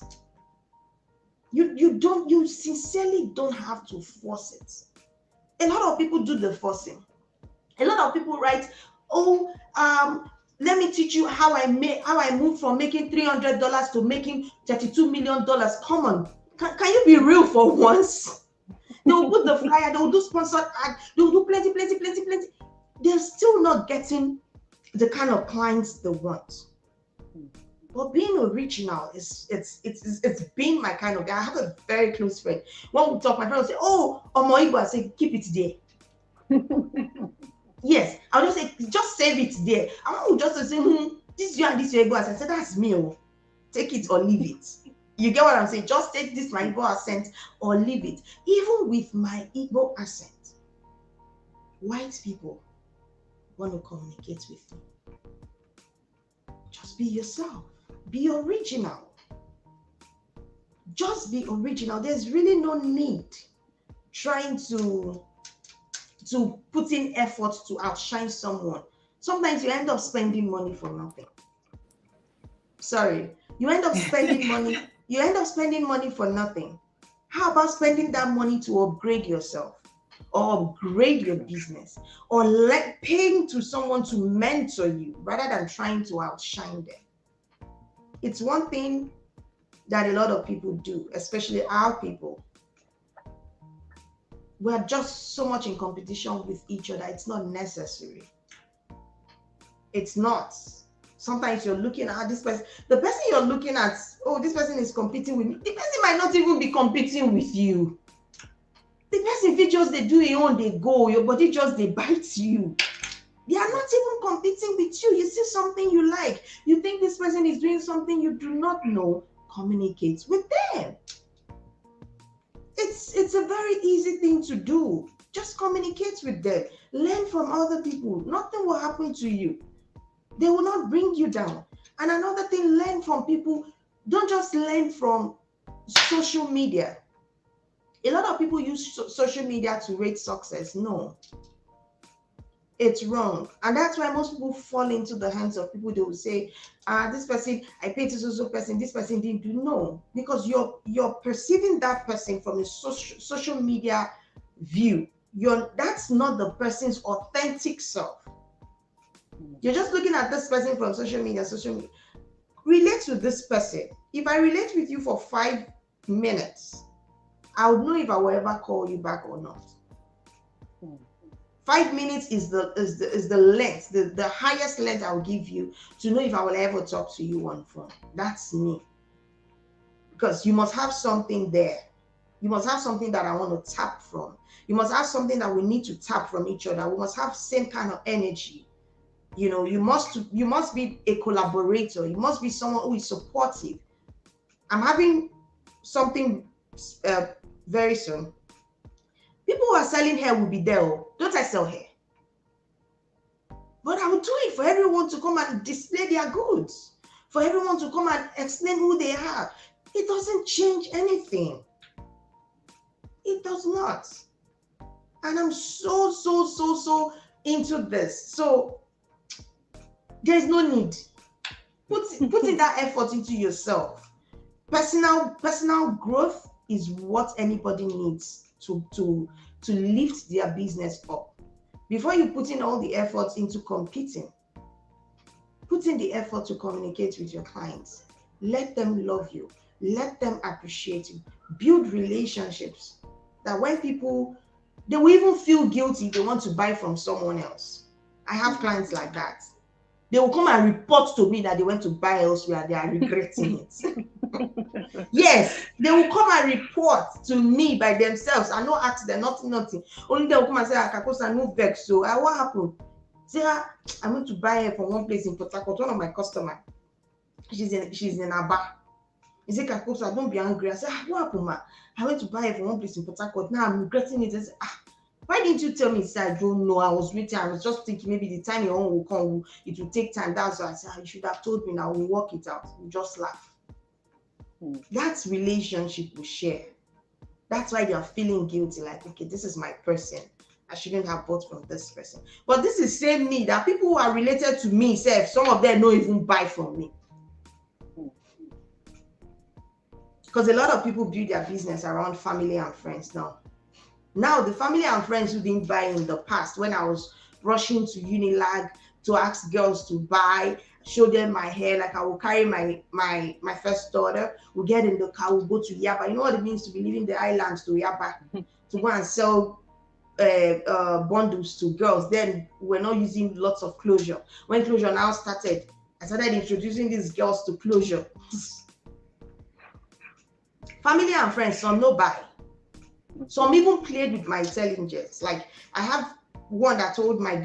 You sincerely don't have to force it. A lot of people do the forcing. A lot of people write, let me teach you how I moved from making $300 to making $32 million. Come on, can you be real for once? They will put the flyer, they will do sponsored ad, they will do plenty. They're still not getting the kind of clients they want. But being original it's been my kind of guy. I have a very close friend. When we talk, my friend will say, "Oh, Omo Igbo," I say, "Keep it there." Yes, I'll just say, just save it there. I want to just say, this you and this your Igbo accent. I said, that's me. Oh. Take it or leave it. You get what I'm saying? Just take this my Igbo accent or leave it. Even with my Igbo accent, white people want to communicate with me. Just be yourself. Be original. Just be original. There's really no need trying to put in effort to outshine someone. Sometimes you end up spending money for nothing. Sorry, you end up spending money. You end up spending money for nothing. How about spending that money to upgrade yourself, or upgrade your business, or paying to someone to mentor you rather than trying to outshine them? It's one thing that a lot of people do, especially our people. We're just so much in competition with each other. It's not necessary. It's not. Sometimes you're looking at this person, the person you're looking at, oh, this person is competing with me. The person might not even be competing with you. The person, if just they do your own, they go, your body just they bite you. They are not even competing with you. You see something you like, you think this person is doing something you do not know, communicate with them. It's a very easy thing to do. Just communicate with them. Learn from other people. Nothing will happen to you. They will not bring you down. And another thing, learn from people. Don't just learn from social media. A lot of people use social media to rate success. No. It's wrong. And that's why most people fall into the hands of people. They will say, this person, I paid to social person, this person didn't do. No, because you're perceiving that person from a social media view. That's not the person's authentic self. You're just looking at this person from social media. Relate with this person. If I relate with you for 5 minutes, I would know if I will ever call you back or not. 5 minutes is the length, the highest length I'll give you to know if I will ever talk to you on phone. That's me. Because you must have something there. You must have something that I want to tap from. You must have something that we need to tap from each other. We must have same kind of energy. You know, you must be a collaborator. You must be someone who is supportive. I'm having something very soon. People who are selling hair will be there. Don't I sell hair? But I will do it for everyone to come and display their goods. For everyone to come and explain who they are. It doesn't change anything. It does not. And I'm so into this. So there's no need. Putting that effort into yourself. Personal growth is what anybody needs to lift their business up. Before you put in all the efforts into competing, put in the effort to communicate with your clients. Let them love you. Let them appreciate you. Build relationships that when people, they will even feel guilty if they want to buy from someone else. I have clients like that. They will come and report to me that they went to buy elsewhere and they are regretting it. Yes, they will come and report to me by themselves. I no ask them, nothing. Only they will come and say, Akakosa, no vex. So what happened? Say, I went to buy her from one place in Port Harcourt, one of my customers. She's in Aba. He said, Kakosa, don't be angry. I said, what happened, ma? I went to buy it from one place in Port Harcourt. Now I'm regretting it. I said, why didn't you tell me? He said, I don't know. I was waiting. I was just thinking maybe the time your own will come, it will take time. That's why I said, you should have told me. Now we'll work it out. We'll just laugh. That's relationship we share. That's why you're feeling guilty. Like, okay, this is my person. I shouldn't have bought from this person. But this is same me that people who are related to me, say, some of them don't even buy from me. Because a lot of people build their business around family and friends now. Now, the family and friends who didn't buy in the past, when I was rushing to Unilag to ask girls to buy, show them my hair, like I will carry my first daughter, we'll get in the car, we'll go to Yaba. You know what it means to be leaving the islands to Yaba, to go and sell bundles to girls. Then we're not using lots of closure. When closure now started, I started introducing these girls to closure. Family and friends, some no buy. Some even played with my intelligence. Like I have one that told my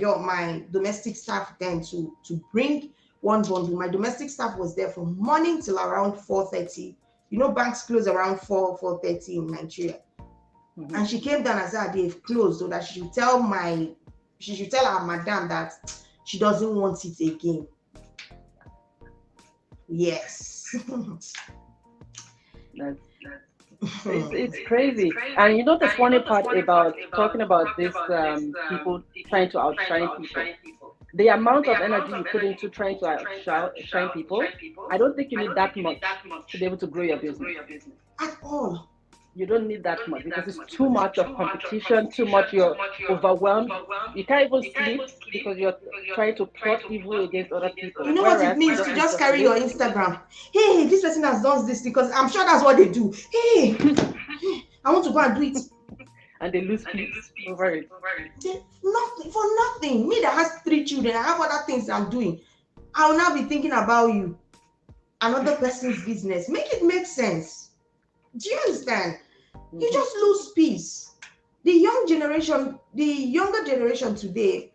domestic staff then to bring one bundle. My domestic staff was there from morning till around 4:30. You know, banks close around 4:30 in Nigeria. And she came down and said they've closed, so that she should tell her madam that she doesn't want it again. Yes. It's crazy. And you know the funny part about talking about this people trying to outshine people, the amount of energy you put into trying to outshine people, I don't think you need that much to be able to grow your business at all. You don't need that much because it's too much of competition, too much, you're overwhelmed. You can't even sleep because you're trying to plot evil against other people. You know what it means to just carry your Instagram. Hey, this person has done this, because I'm sure that's what they do. Hey, I want to go and do it. And they lose peace over it. Nothing, for nothing. Me that has 3 children, I have other things I'm doing. I'll now be thinking about you. Another person's business. Make it make sense. Do you understand? You just lose peace. The younger generation today,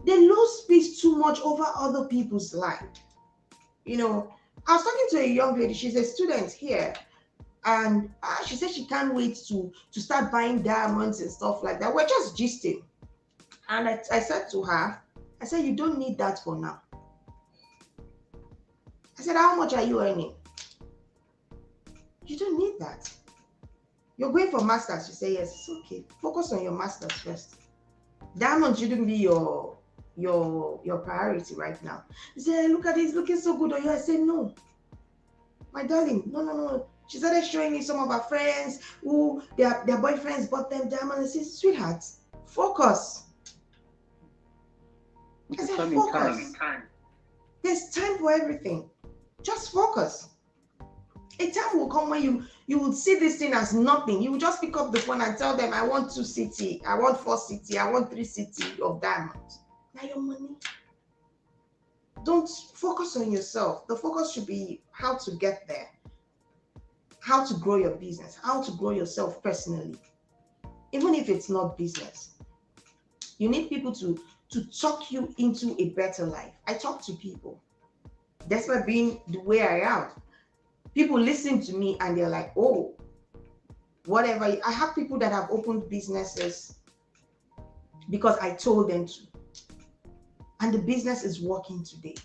they lose peace too much over other people's life. You know, I was talking to a young lady. She's a student here, and she said she can't wait to start buying diamonds and stuff like that. We're just gisting, and I said to her, I said, you don't need that for now. I said, how much are you earning? You don't need that. You're going for masters. You say, yes, it's okay. Focus on your masters first. Diamond shouldn't be your priority right now. You say, look at this, looking so good on you. I say, no. My darling, no. She started showing me some of her friends who their boyfriends bought them diamonds. I said, sweetheart, focus. I said, focus. There's time for everything. Just focus. A time will come when you will see this thing as nothing. You will just pick up the phone and tell them, I want 2 city, I want 4 city, I want 3 city of diamonds. Now your money. Don't focus on yourself. The focus should be how to get there, how to grow your business, how to grow yourself personally. Even if it's not business, you need people to talk you into a better life. I talk to people. That's why being the way I am. People listen to me and they're like, oh, whatever. I have people that have opened businesses because I told them to. And the business is working today.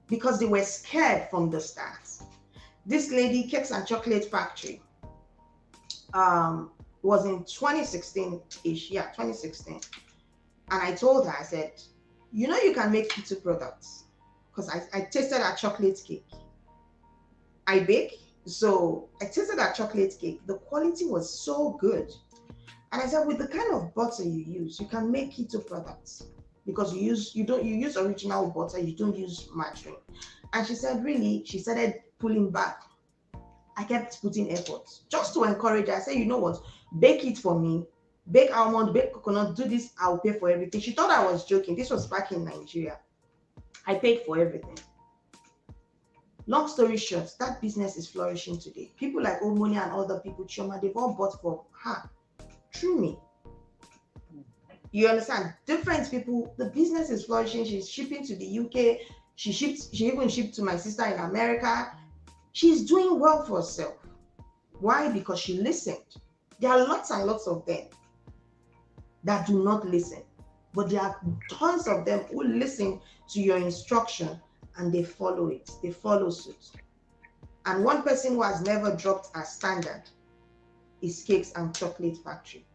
Because they were scared from the start. This lady, Cakes and Chocolate Factory, was in 2016-ish. Yeah, 2016. And I told her, I said, you know you can make keto products. Because I tasted her chocolate cake. I bake, so I tasted that chocolate cake. The quality was so good. And I said, with the kind of butter you use, you can make keto products because you use original butter, you don't use margarine. And she said, really? She started pulling back. I kept putting effort just to encourage her. I said, you know what, bake it for me, bake almond, bake coconut, do this, I'll pay for everything. She thought I was joking. This was back in Nigeria. I paid for everything. Long story short, that business is flourishing today. People like Omoni and other people, Choma, they've all bought for her through me. You understand? Different people, the business is flourishing. She's shipping to the UK. She even shipped to my sister in America. She's doing well for herself. Why? Because she listened. There are lots and lots of them that do not listen, but there are tons of them who listen to your instruction and they follow it. They follow suit. And one person who has never dropped a standard is Cakes and Chocolate Factory.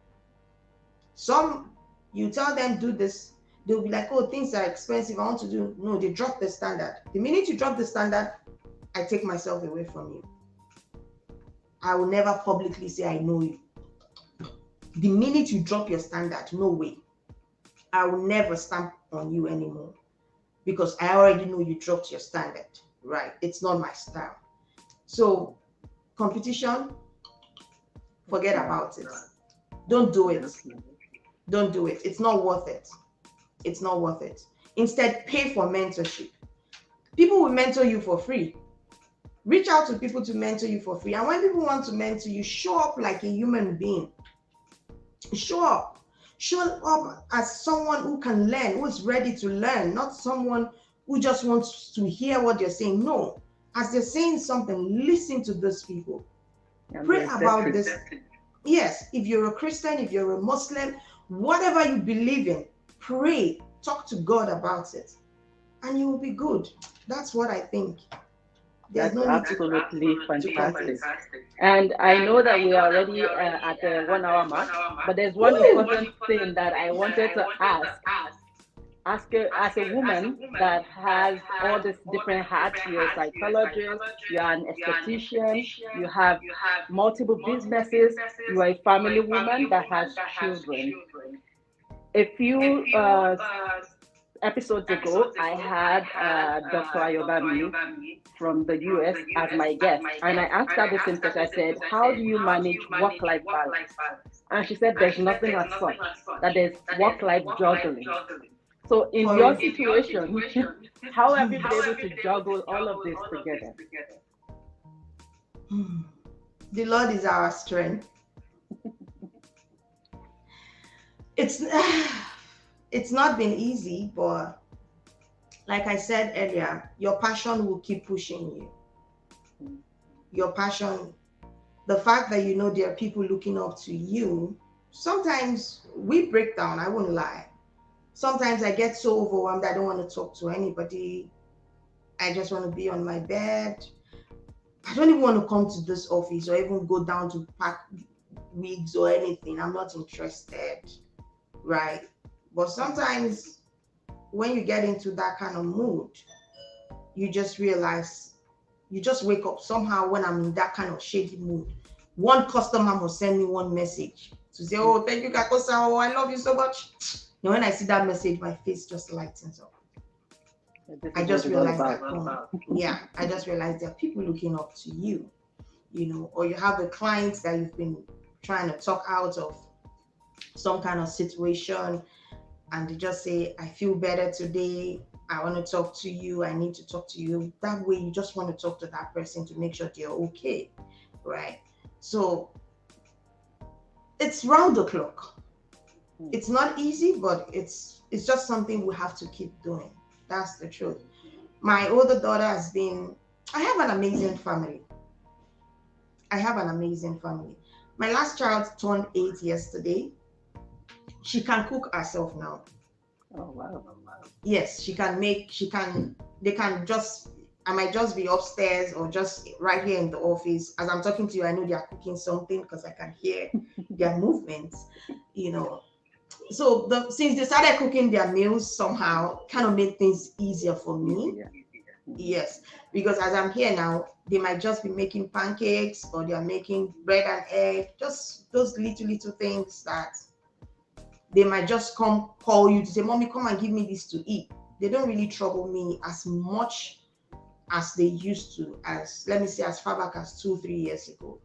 Some, you tell them do this, they'll be like, oh, things are expensive, I want to do. No, they drop the standard. The minute you drop the standard, I take myself away from you. I will never publicly say I know you. The minute you drop your standard, no way. I will never stamp on you anymore because I already know you dropped your standard, right? It's not my style. So competition, forget about it. Don't do it. Don't do it. It's not worth it. It's not worth it. Instead, pay for mentorship. People will mentor you for free. Reach out to people to mentor you for free. And when people want to mentor you, show up like a human being. Show up. Show up as someone who can learn, who is ready to learn, not someone who just wants to hear what you're saying. No. As they're saying something, listen to those people. Pray about this. Yes, if you're a Christian, if you're a Muslim, whatever you believe in, pray, talk to God about it, and you will be good. That's what I think. That's absolutely fantastic. And I know that we are already at the 1 hour mark, but there's one important thing that I wanted to ask as a woman that has all these different hats. You're a psychologist, you're an esthetician, you have multiple businesses, you are a family woman that has children. A few episodes ago, I had Dr. Ayobami from the US as my guest, and I asked her the same question. I said, how do you manage work-life balance? And she said, there's nothing as such, that there's work-life juggling. So in your situation, how have you been able to juggle all of this together? The Lord is our strength. It's not been easy, but like I said earlier, your passion will keep pushing you. Your passion, the fact that you know there are people looking up to you, sometimes we break down, I won't lie. Sometimes I get so overwhelmed, I don't want to talk to anybody. I just want to be on my bed. I don't even want to come to this office or even go down to pack wigs or anything. I'm not interested, right? But sometimes when you get into that kind of mood, you just realize, you just wake up somehow when I'm in that kind of shady mood. One customer must send me one message to say, oh, thank you, Kakosa. Oh, I love you so much. And when I see that message, my face just lightens up. I just realized that, I just realized there are people looking up to you, you know, or you have the clients that you've been trying to talk out of some kind of situation, and they just say, I feel better today, I want to talk to you, I need to talk to you. That way you just want to talk to that person to make sure they're okay, right? So it's round the clock. It's not easy, but it's just something we have to keep doing. That's the truth. My older daughter I have an amazing family. My last child turned 8 yesterday. She can cook herself now. Oh, wow. Yes, I might just be upstairs or just right here in the office. As I'm talking to you, I know they are cooking something because I can hear their movements, you know. So since they started cooking their meals, somehow kind of made things easier for me. Yes, because as I'm here now, they might just be making pancakes or they're making bread and egg, just those little things that they might just call you to say, Mommy, come and give me this to eat. They don't really trouble me as much as they used to, as let me say, as far back as 2-3 years ago.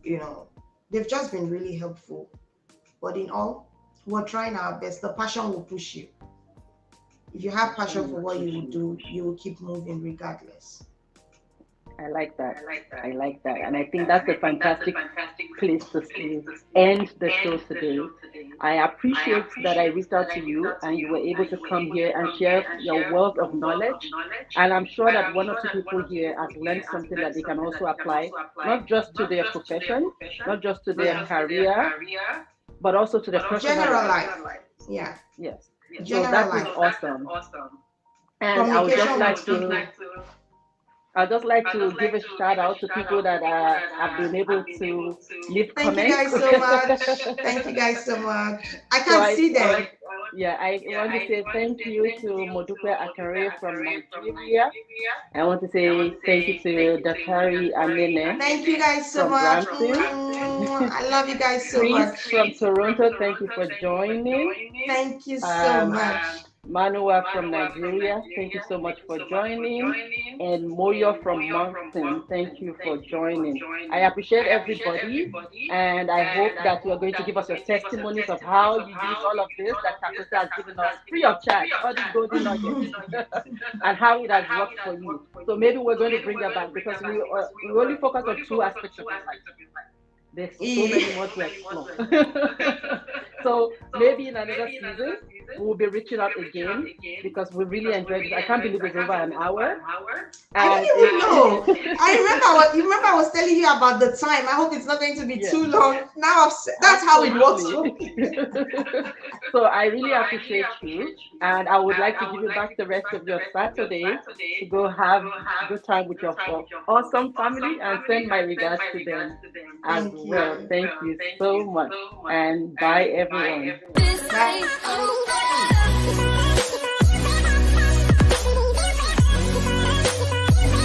You know, they've just been really helpful. But in all, we're trying our best. The passion will push you. If you have passion for what you will do, you will keep moving regardless. I like that. I like that. And I think that's a fantastic place to end the show today. I appreciate that I reached out to you and you were able to come here and share your wealth of knowledge. And I'm sure that one or two people here have learned something that they can also apply, not just to their profession, not just to their career, but also to their personal general life. Yeah. Yes. General so that life. is awesome. And I would just like to I'd just like to give a shout out to people that have been able to leave comments. Thank you guys so much. Thank you guys so much. I can't see them. I want to say thank you to Modupe Akare from Nigeria. I want to say thank you to Dakari Amene. Thank you guys so much. I love you guys so much. From Toronto, thank you for joining. Thank you so much. Manua from Nigeria, thank you so much for joining. And Moyo from Moncton, thank you for joining. I appreciate everybody, and I hope that you are going to give us your testimonies of how you use all of this that Kakosa has given us free of charge, all these golden nuggets, and how it has worked for you. So maybe we're going to bring that back because we only focus on 2 aspects of life. There's so many more to explore. So maybe in another season, we'll be reaching out again because we really enjoyed it. I can't believe it's over an hour. I didn't even know. You remember I was telling you about the time. I hope it's not going to be too long. Now that's how it works for me. So I really appreciate you, and I would like to give you back the rest of your Saturday to go have a good time with your awesome family and send my regards to them as well. Thank you so much, and bye everyone. Bye.